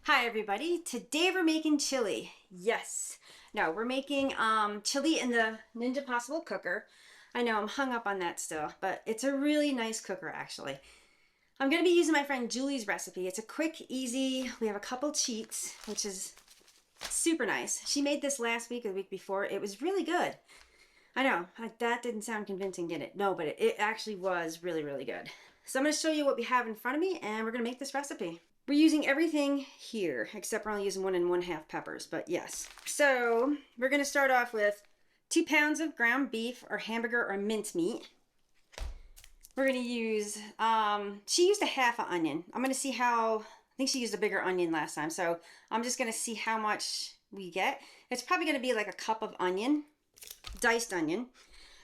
Hi everybody, today we're making chili. Yes. No, we're making chili in the Ninja Possible cooker. I know I'm hung up on that still, but it's a really nice cooker actually. I'm going to be using my friend Julie's recipe. It's a quick, easy, we have a couple cheats, which is super nice. She made this last week or the week before. It was really good. I know, that didn't sound convincing, did it? No, but it actually was really, really good. So I'm going to show you what we have in front of me and we're going to make this recipe. We're using everything here, except we're only using 1 1/2 peppers, but yes. So we're gonna start off with 2 pounds of ground beef or hamburger or mincemeat. We're gonna use, she used a half an onion. I'm gonna see how, I think she used a bigger onion last time. So I'm just gonna see how much we get. It's probably gonna be like a cup of onion, diced onion.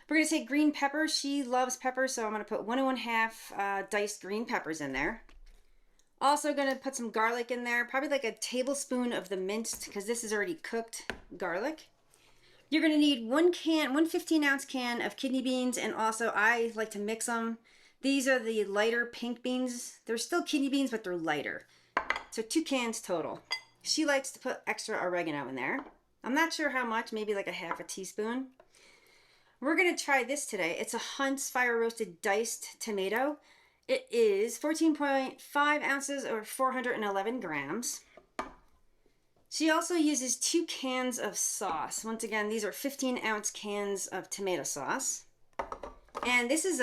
We're gonna take green peppers. She loves peppers, so I'm gonna put 1 1/2 diced green peppers in there. Also gonna put some garlic in there, probably like a tablespoon of the minced, because this is already cooked garlic. You're gonna need one 15-ounce can of kidney beans, and also I like to mix them. These are the lighter pink beans. They're still kidney beans, but they're lighter. So 2 cans total. She likes to put extra oregano in there. I'm not sure how much, maybe like a half a teaspoon. We're gonna try this today. It's a Hunt's fire roasted diced tomato. It is 14.5 ounces or 411 grams. She also uses 2 cans of sauce. Once again, these are 15-ounce cans of tomato sauce. And this is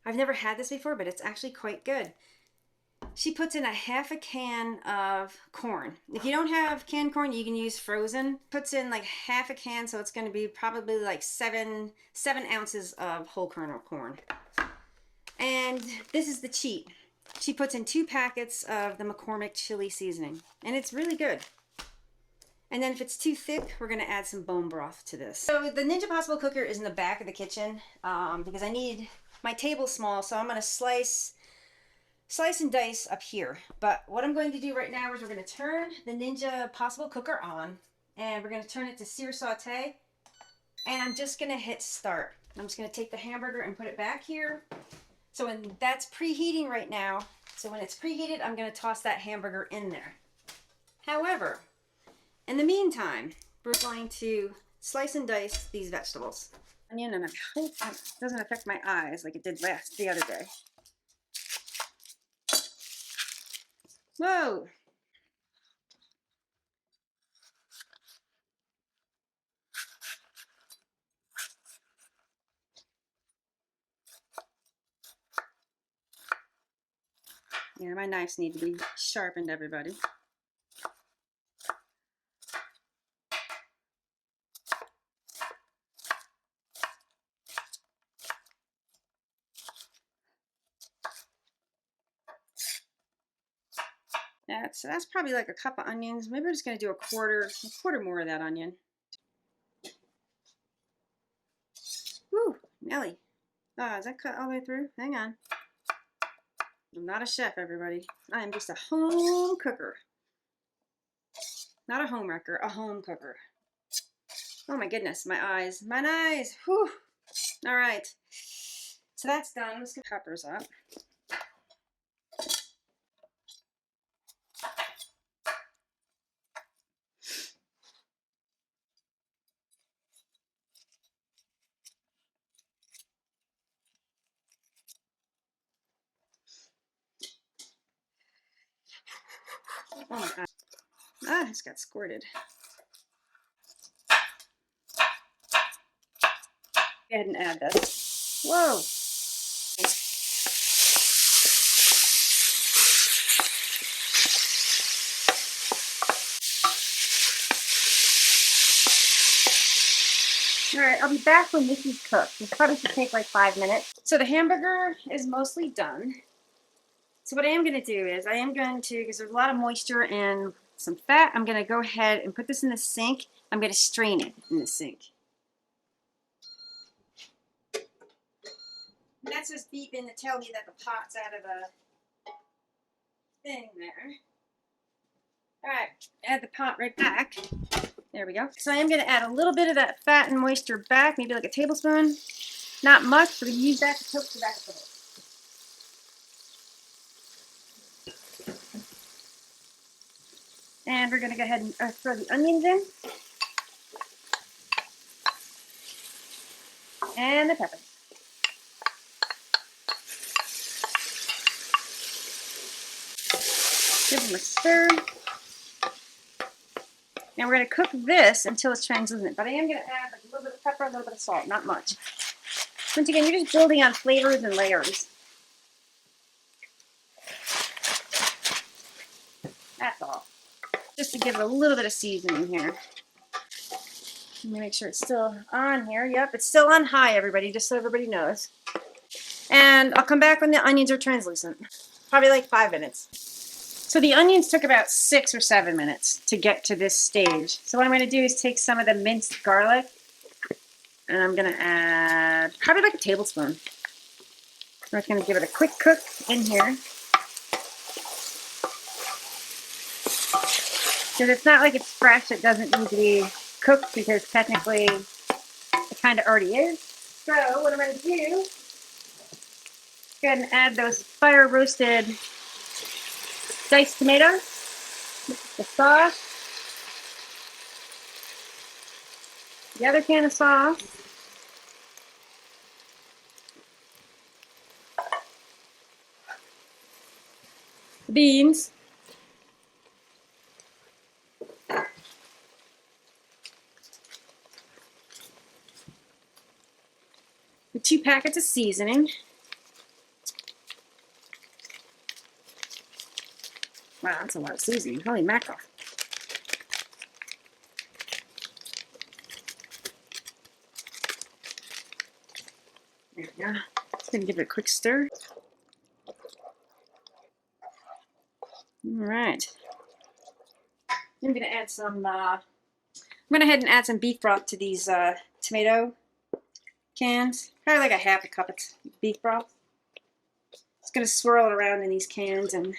I've never had this before, but it's actually quite good. She puts in a half a can of corn. If you don't have canned corn, you can use frozen. Puts in like half a can, so it's going to be probably like 7 ounces of whole kernel corn. And this is the cheat. She puts in 2 packets of the McCormick chili seasoning, and it's really good. And then if it's too thick, we're gonna add some bone broth to this. So the Ninja Possible cooker is in the back of the kitchen because I need, my table's small, so I'm gonna slice and dice up here. But what I'm going to do right now is we're gonna turn the Ninja Possible cooker on, and we're gonna turn it to sear saute, and I'm just gonna hit start. I'm just gonna take the hamburger and put it back here. So when that's preheating right now, so when it's preheated, I'm going to toss that hamburger in there. However, in the meantime, we're going to slice and dice these vegetables. Onion, and I hope it doesn't affect my eyes like it did the other day. Whoa! Yeah, my knives need to be sharpened, everybody. That's probably like a cup of onions. Maybe we're just going to do a quarter more of that onion. Woo, Nelly. Oh, is that cut all the way through? Hang on. I'm not a chef, everybody. I am just a home cooker. Not a home wrecker, a home cooker. Oh my goodness, my eyes. Whew. All right. So that's done. Let's get peppers up. Oh my god. Ah, it's got squirted. Go ahead and add this. Whoa. All right, I'll be back when this is cooked. This probably should take like 5 minutes. So the hamburger is mostly done. So what I am going to do is because there's a lot of moisture and some fat, I'm going to go ahead and put this in the sink. I'm going to strain it in the sink. And that's just beeping to tell me that the pot's out of the thing there. All right, add the pot right back. There we go. So I am going to add a little bit of that fat and moisture back, maybe like a tablespoon. Not much, but we use that to cook the vegetables. And we're gonna go ahead and throw the onions in. And the peppers. Give them a stir. Now we're going to cook this until it's translucent, but I am going to add a little bit of pepper, a little bit of salt, not much. Once again, you're just building on flavors and layers. That's all. Just to give it a little bit of seasoning here. Let me make sure it's still on here. Yep, it's still on high, everybody, just so everybody knows. And I'll come back when the onions are translucent. Probably like 5 minutes. So the onions took about 6 or 7 minutes to get to this stage. So what I'm going to do is take some of the minced garlic, and I'm going to add probably like a tablespoon. I'm just going to give it a quick cook in here. Because it's not like it's fresh, it doesn't need to be cooked because technically it kind of already is. So what I'm going to do, go ahead and add those fire roasted diced tomatoes, the sauce, the other can of sauce, the beans, the 2 packets of seasoning. Wow, that's a lot of seasoning. Holy mackerel. There we go. Just going to give it a quick stir. All right. I'm going to add some, I'm going to go ahead and add some beef broth to these tomato cans. Probably like a half a cup of beef broth. Just going to swirl it around in these cans and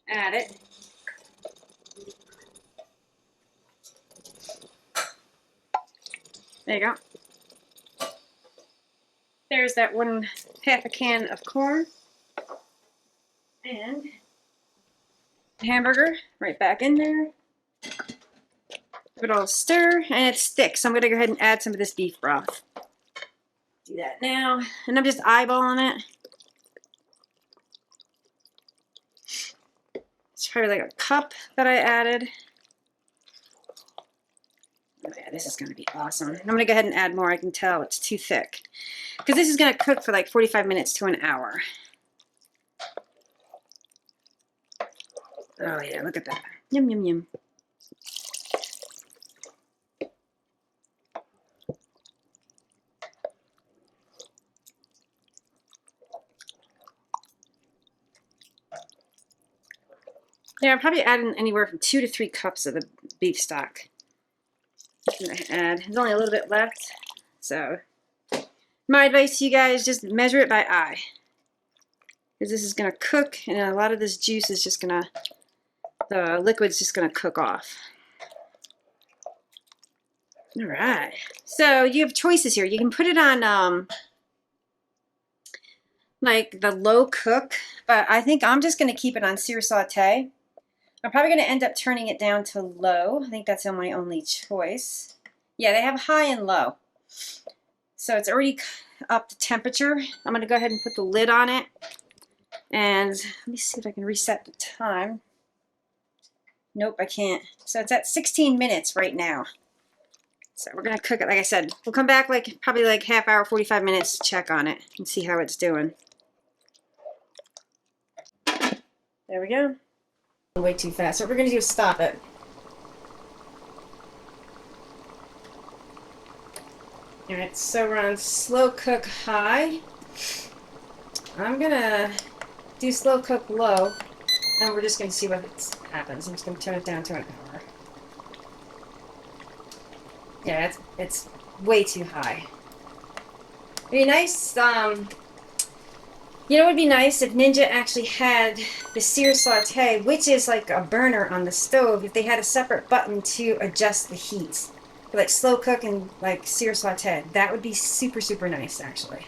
add it. There you go. There's that half a can of corn. And the hamburger right back in there. Give it all a stir, and it's thick, so I'm going to go ahead and add some of this beef broth. Do that now, and I'm just eyeballing it. It's probably like a cup that I added. Oh yeah, this is going to be awesome. I'm going to go ahead and add more. I can tell it's too thick. Because this is going to cook for like 45 minutes to an hour. Oh yeah, look at that. Yum, yum, yum. Yeah, I'm probably adding anywhere from 2 to 3 cups of the beef stock. I'm gonna add, there's only a little bit left, so my advice to you guys, just measure it by eye. Because this is gonna cook, and a lot of this juice is just gonna, the liquid's just gonna cook off. All right, so you have choices here. You can put it on like the low cook, but I think I'm just gonna keep it on sear saute. I'm probably going to end up turning it down to low. I think that's my only choice. Yeah, they have high and low. So it's already up to temperature. I'm going to go ahead and put the lid on it. And let me see if I can reset the time. Nope, I can't. So it's at 16 minutes right now. So we're going to cook it. Like I said, we'll come back like probably like half hour, 45 minutes to check on it and see how it's doing. There we go. Way too fast. So what we're going to do is stop it. Alright, so we're on slow cook high. I'm going to do slow cook low, and we're just going to see what happens. I'm just going to turn it down to an hour. Yeah, it's way too high. It'd be nice, you know what would be nice if Ninja actually had the sear saute, which is like a burner on the stove, if they had a separate button to adjust the heat. Like slow cook and like sear saute. That would be super, super nice actually.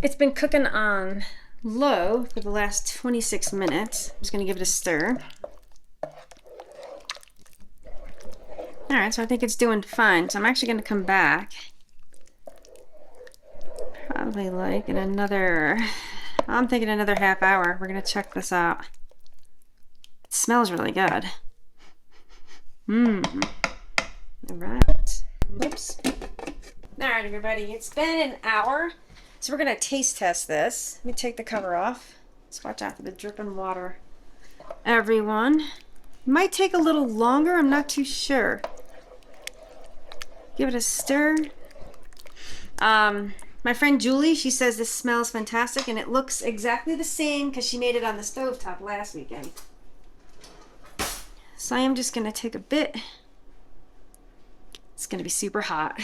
It's been cooking on low for the last 26 minutes. I'm just going to give it a stir. All right, so I think it's doing fine. So I'm actually going to come back. Probably like in another, I'm thinking another half hour. We're going to check this out. It smells really good. All right. Whoops. All right, everybody. It's been an hour. So we're going to taste test this. Let me take the cover off. Let's watch out for the dripping water. Everyone. Might take a little longer. I'm not too sure. Give it a stir. My friend Julie, she says this smells fantastic and it looks exactly the same because she made it on the stovetop last weekend. So I am just going to take a bit. It's going to be super hot.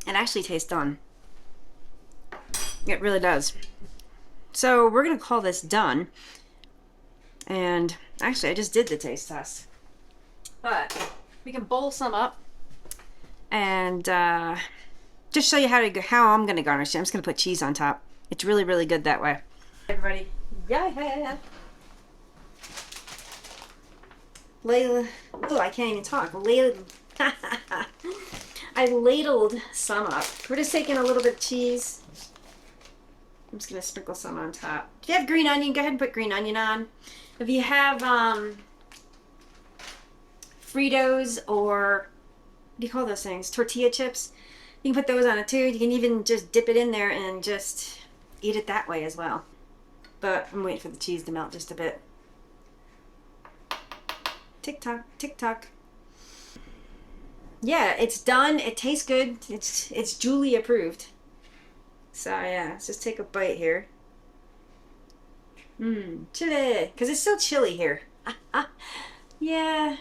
It actually tastes done. It really does. So we're going to call this done. And actually, I just did the taste test. But we can bowl some up and just show you how I'm going to garnish it. I'm just going to put cheese on top. It's really, really good that way. Everybody, yeah. Layla, oh, I can't even talk. I ladled some up. We're just taking a little bit of cheese. I'm just going to sprinkle some on top. If you have green onion, go ahead and put green onion on. If you have Fritos or, what do you call those things? Tortilla chips. You can put those on it too. You can even just dip it in there and just eat it that way as well. But I'm waiting for the cheese to melt just a bit. Tick tock, tick tock. Yeah, it's done. It tastes good. It's Julie approved. So yeah, let's just take a bite here. Chili, because it's still chilly here. Yeah.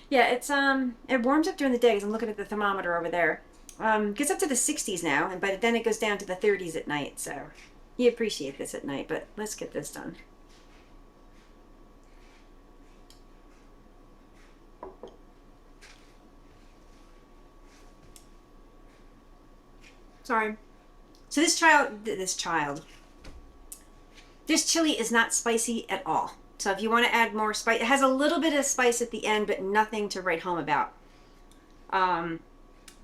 Yeah, it's it warms up during the day because I'm looking at the thermometer over there. Gets up to the 60s now, but then it goes down to the 30s at night. So you appreciate this at night, but let's get this done. Sorry. So this chili is not spicy at all. So if you want to add more spice, it has a little bit of spice at the end, but nothing to write home about.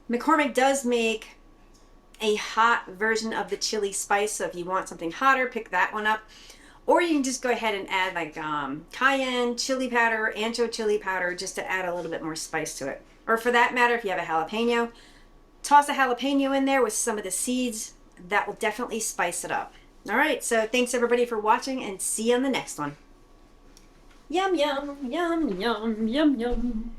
McCormick does make a hot version of the chili spice, so if you want something hotter, pick that one up. Or you can just go ahead and add like cayenne chili powder, ancho chili powder, just to add a little bit more spice to it. Or for that matter, if you have a jalapeno, toss a jalapeno in there with some of the seeds. That will definitely spice it up. All right, so thanks everybody for watching and see you on the next one. Yum, yum, yum, yum, yum, yum.